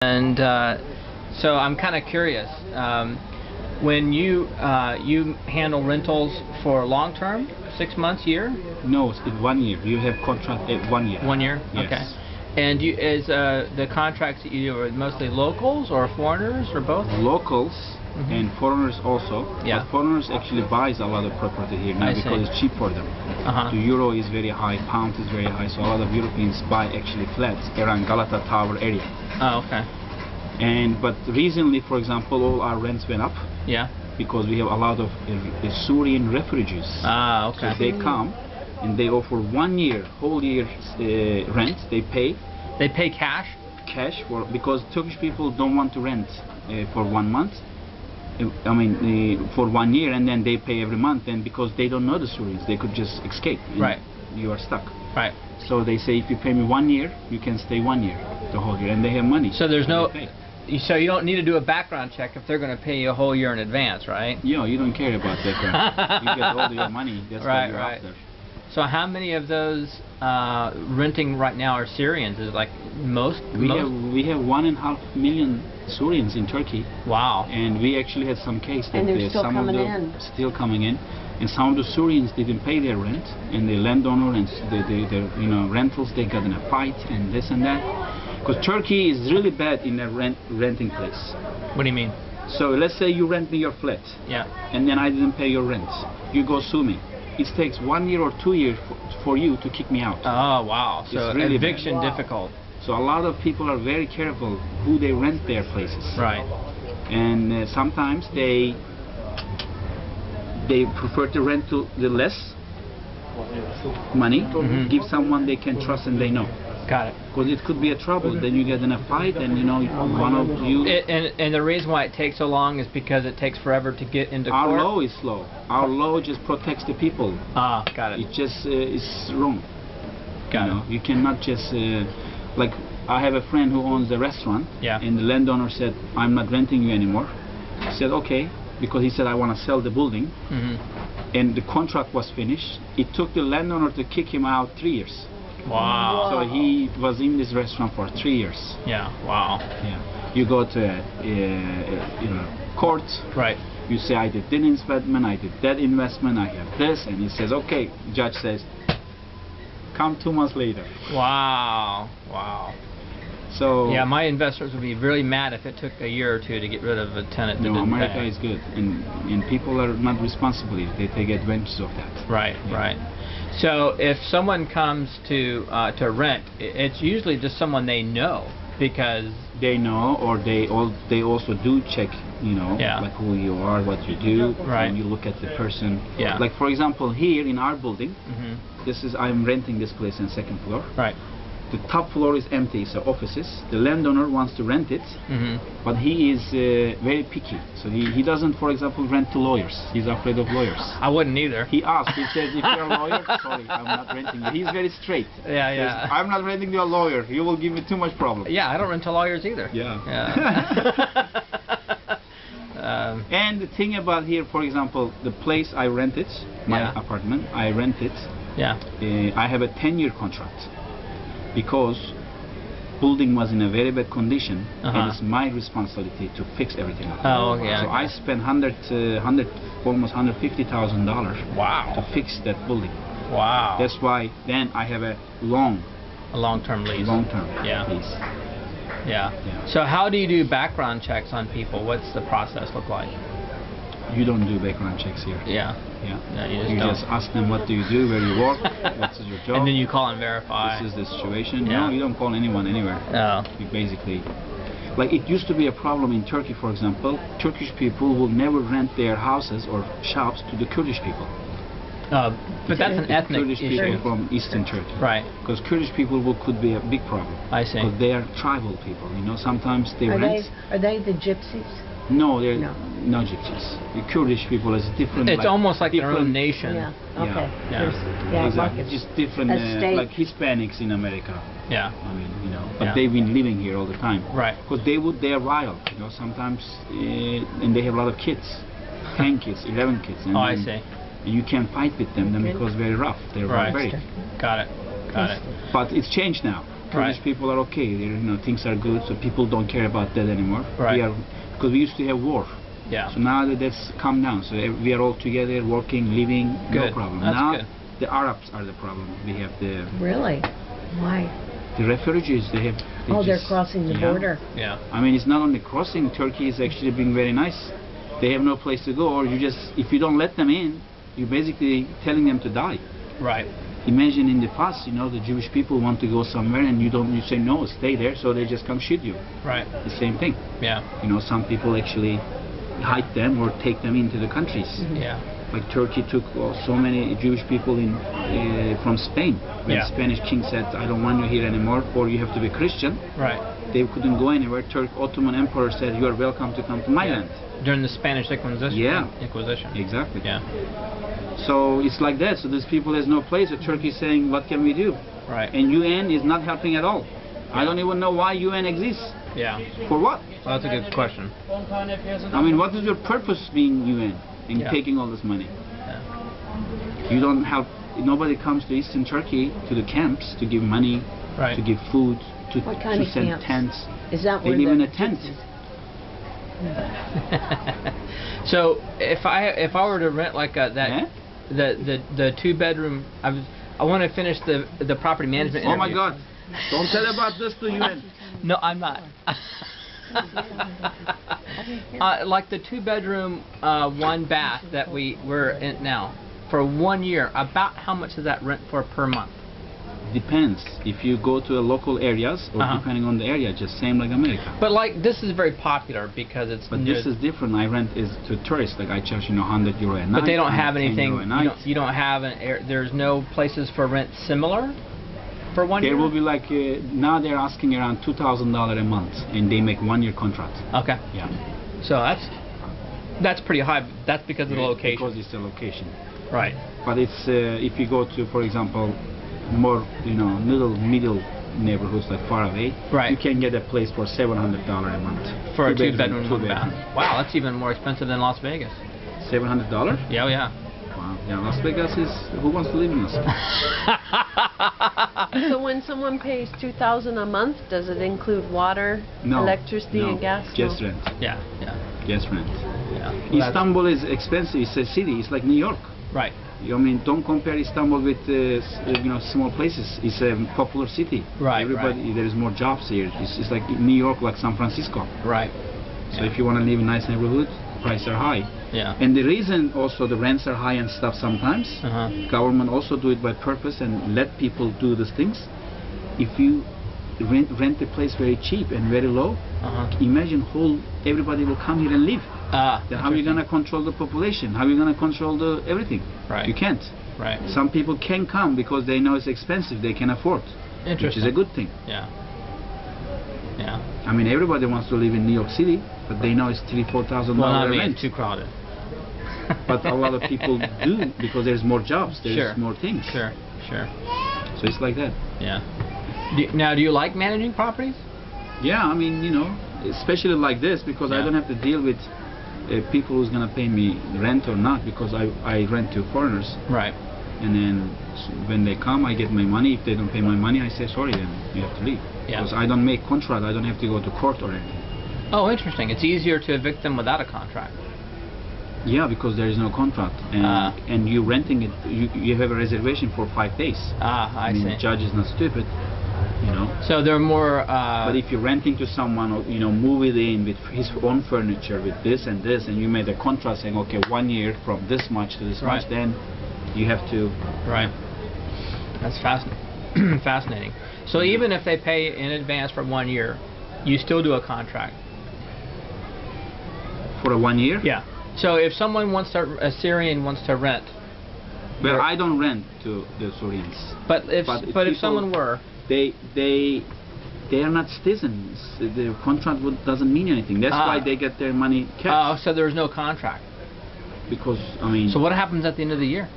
And so I'm kind of curious. When you handle rentals for long term, 6 months, year? No, it's 1 year. You have contract at 1 year. 1 year? Yes. Okay. And is the contracts that you do are mostly locals or foreigners or both? Locals and foreigners also. Yeah. But foreigners actually buys a lot of property here now because it's cheap for them. The euro is very high, pound is very high, so a lot of Europeans buy actually flats around Galata Tower area. Oh, okay. But recently, for example, all our rents went up. Yeah. Because we have a lot of Syrian refugees. Ah, okay. So they come and they offer 1 year, whole year rent. They pay. They pay cash? Cash because Turkish people don't want to rent for 1 month. I mean, for 1 year, and then they pay every month. And because they don't know the Syrians, they could just escape. Right. You are stuck. Right. So they say if you pay me 1 year, you can stay 1 year, the whole year, and they have money. So there's no. So you don't need to do a background check if they're going to pay you a whole year in advance, right? Yeah, you don't care about that. You get all your money. That's what you're after. So how many of those renting right now are Syrians? Is it like most? We have 1.5 million Syrians in Turkey. Wow. And we actually had some case that they're still some coming of them in. Still coming in, and some of the Syrians didn't pay their rent, and the landowner and the rentals, they got in a fight and this and that. Because Turkey is really bad in a renting place. What do you mean? So let's say you rent me your flat. Yeah. And then I didn't pay your rent. You go sue me. It takes 1 year or 2 years for you to kick me out. Oh, wow. So really eviction difficult. So a lot of people are very careful who they rent their places. Right. And sometimes they prefer to rent to the less money, give someone they can trust and they know. Got it. Because it could be a trouble. Then you get in a fight, and one of you. And the reason why it takes so long is because it takes forever to get into court. Our law is slow. Our law just protects the people. Ah, got it. It just is wrong. Got it. You cannot just like I have a friend who owns a restaurant. Yeah. And the landowner said, "I'm not renting you anymore." I said, "Okay," because he said, "I want to sell the building." And the contract was finished. It took the landowner to kick him out 3 years. Wow. So he was in this restaurant for 3 years. Yeah. Wow. Yeah. You go to court. Right. You say, I did this investment, I did that investment, I have this, and he says, okay. Judge says, come 2 months later. Wow. Wow. So yeah, my investors would be really mad if it took a year or two to get rid of a tenant that didn't America pay. is good, and people are not responsible. They take advantage of that. Right. Yeah. Right. So if someone comes to rent, it's usually just someone they know because they know, or they also do check, like who you are, what you do, right. And you look at the person. Yeah. Like for example, here in our building, I'm renting this place on 2nd floor. Right. The top floor is empty, so offices. The landowner wants to rent it, but he is very picky. So he doesn't, for example, rent to lawyers. He's afraid of lawyers. I wouldn't either. He asks, he says, if you're a lawyer, sorry, I'm not renting you. He's very straight. Yeah, Says, I'm not renting to a lawyer. You will give me too much problem. Yeah, I don't rent to lawyers either. Yeah. And the thing about here, for example, the place I rented, my apartment, I rent it. Yeah. I have a 10-year contract. Because building was in a very bad condition, and it's my responsibility to fix everything up. Oh, yeah. So I spent almost $150,000. Wow. To fix that building. Wow. That's why then I have a long-term lease. Long-term lease. Yeah. So how do you do background checks on people? What's the process look like? You don't do background checks here. Yeah. You just ask them, what do you do, where you work, what's your job, and then you call and verify. This is the situation. Yeah. No, you don't call anyone anywhere. No. You basically, like it used to be a problem in Turkey, for example. Turkish people will never rent their houses or shops to the Kurdish people. But that's an ethnic Kurdish issue. people from Eastern Turkey. Right. Because Kurdish people could be a big problem. I see. Because they are tribal people. Sometimes they rent. Are they the gypsies? No, they're no gypsies. The Kurdish people is different. It's almost like their own nation. Yeah. Okay. Yeah. Exactly. Just different, like Hispanics in America. Yeah. I mean, but they've been living here all the time. Right. Because they're wild. Sometimes, and they have a lot of kids, 10 kids, 11 kids. And I see. And you can't fight with them because they're rough. They're barbaric. Got it. But it's changed now. Turkish Right. people are okay. Things are good, so people don't care about that anymore. Right. Because we used to have war. Yeah. So now that's come down. So we are all together, working, living, no Good. problem. That's Now good. the Arabs are the problem. We have Really? Why? the refugees. They They're just- crossing the yeah. border. Yeah. I mean, it's not only crossing. Turkey is actually being very nice. They have no place to go, or if you don't let them in, you're basically telling them to die. Right. Imagine in the past, the Jewish people want to go somewhere and you say no, stay there, so they just come shoot you. Right. The same thing. Yeah. Some people actually hide them or take them into the countries. Yeah. Like Turkey took so many Jewish people from Spain. When Yeah. the Spanish king said, I don't want you here anymore, or you have to be Christian, Right. they couldn't go anywhere. Ottoman Emperor said, you are welcome to come to my Yeah. land. During the Spanish Inquisition. Yeah. Inquisition. Exactly. Yeah. So it's like that. So these people has no place. So Turkey is saying, what can we do? Right. And UN is not helping at all. I don't even know why UN exists. Yeah. For what? Well, that's a good question. I mean, what is your purpose being UN in Yeah. taking all this money? Yeah. You don't have, nobody comes to Eastern Turkey, to the camps, to give money, Right. to give food, to, What kind to of send camps? tents. Is that They where live in the a tent. So if I were to rent like that Yeah? the 2-bedroom, I want to finish the property management Oh my interview. God! Don't tell about this to UN. No, I'm not. Like the 2-bedroom, 1 bath that we're in now for 1 year. About how much does that rent for per month? Depends. If you go to a local areas, or Uh-huh. depending on the area, just same like America. But like this is very popular because it's. But near- this is different. I rent is to tourists. Like I charge €100 a night. But they don't have 110 anything. euro a night. You don't have an air. There's no places for rent similar for 1 year. There will be like now they're asking around $2,000 a month, and they make 1 year contract. Okay. Yeah. So that's pretty high. That's because of the location. Because it's the location. Right. But it's if you go to, for example, more middle neighborhoods like far away, Right. you can get a place for $700 a month For a Two 2-bedroom, 1 bedroom. bath. Wow, that's even more expensive than Las Vegas. $700? Yeah, oh, yeah. Wow. Yeah, Las Vegas is. Who wants to live in Las Vegas? So when someone pays $2,000 a month, does it include water, No. electricity, no. and gas? Just No. rent. Yeah, yeah, Just rent. yeah. Well, that's- Istanbul is expensive. It's a city. It's like New York. Right. I mean, don't compare Istanbul with small places. It's a popular city. Right, Everybody, there is more jobs here. It's like New York, like San Francisco. Right. So if you want to live in a nice neighborhood, prices are high. Yeah. And the reason also the rents are high and stuff sometimes, Uh-huh. government also do it by purpose and let people do these things. If you rent the place very cheap and very low, Uh-huh. imagine everybody will come here and live. Then how are you interesting. going to control the population? How are you going to control everything? Right. You can't. Right. Some people can come because they know it's expensive, they can afford, which Interesting. is a good thing. Yeah. Yeah. I mean, everybody wants to live in New York City, but they know it's $3,000-4,000 Well, I mean, rent. it's too crowded. But a lot of people do because there's more jobs, there's Sure. more things. Sure. Sure. So it's like that. Yeah. Now, do you like managing properties? Yeah, I mean, especially like this because I Yeah. don't have to deal with people who's gonna pay me rent or not because I rent to foreigners. Right. And then when they come, I get my money. If they don't pay my money, I say sorry, then you have to leave. Yeah. Because I don't make contract, I don't have to go to court or anything. Oh, interesting. It's easier to evict them without a contract. Yeah, because there is no contract, and you renting it, you have a reservation for 5 days. I mean, see. the judge is not stupid, So they're more. But if you're renting to someone, or, move it in with his own furniture, with this and this, and you made a contract saying, okay, 1 year from this much to this Right. much, then you have to. Right. That's fascinating. Fascinating. So even if they pay in advance for 1 year, you still do a contract. For a 1 year? Yeah. So if someone a Syrian wants to rent, Well, I don't rent to the Syrians. but if people- someone were, They are not citizens. The contract doesn't mean anything. That's why they get their money cash. so there's no contract. Because I mean, So what happens at the end of the year?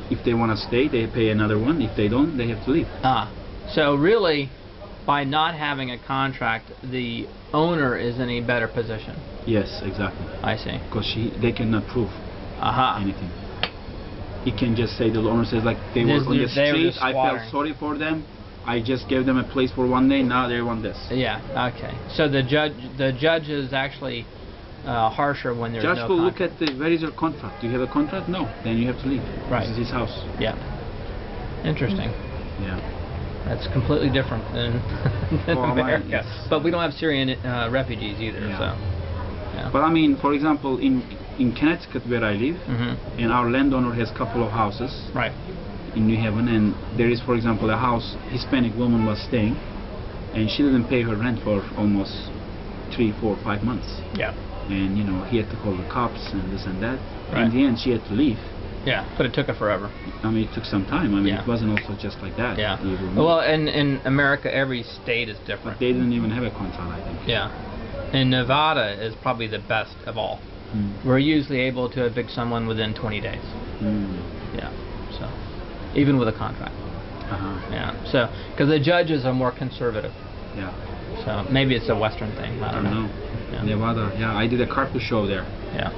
if they want to stay, they pay another one. If they don't, they have to leave. So really, by not having a contract, the owner is in a better position. Yes, exactly. I see. Because they cannot prove Aha. anything. He can just say, the owner says, like, they were They on the were street, just I felt squattering. sorry for them, I just gave them a place for 1 day. Now they want this. Yeah. Okay. So the judge is actually harsher when there's Judge no will look contract. at where is your contract. Do you have a contract? No. Then you have to leave. Right. This is his house. Yeah. Interesting. Yeah. That's completely different than Well, America. yes. But we don't have Syrian refugees either. Yeah. So. Yeah. But I mean, for example, in Connecticut where I live, Mm-hmm. and our landowner has a couple of houses Right. in New Haven, and there is, for example, a house Hispanic woman was staying, and she didn't pay her rent for almost 3, 4, 5 months. Yeah. And you know, he had to call the cops and this and that. Right. In the end, she had to leave. Yeah. But it took her forever. I mean, it took some time. I mean, Yeah. it wasn't also just like that. Yeah. They were- Well, in America, every state is different. But they didn't even have a contract, I think. Yeah. And Nevada is probably the best of all. Mm. We're usually able to evict someone within 20 days. Mm. Yeah. So, even with a contract. Uh-huh. Yeah. So, because the judges are more conservative. Yeah. So maybe it's a Western thing. I don't know. Yeah. Nevada. Yeah, I did a carpet show there. Yeah.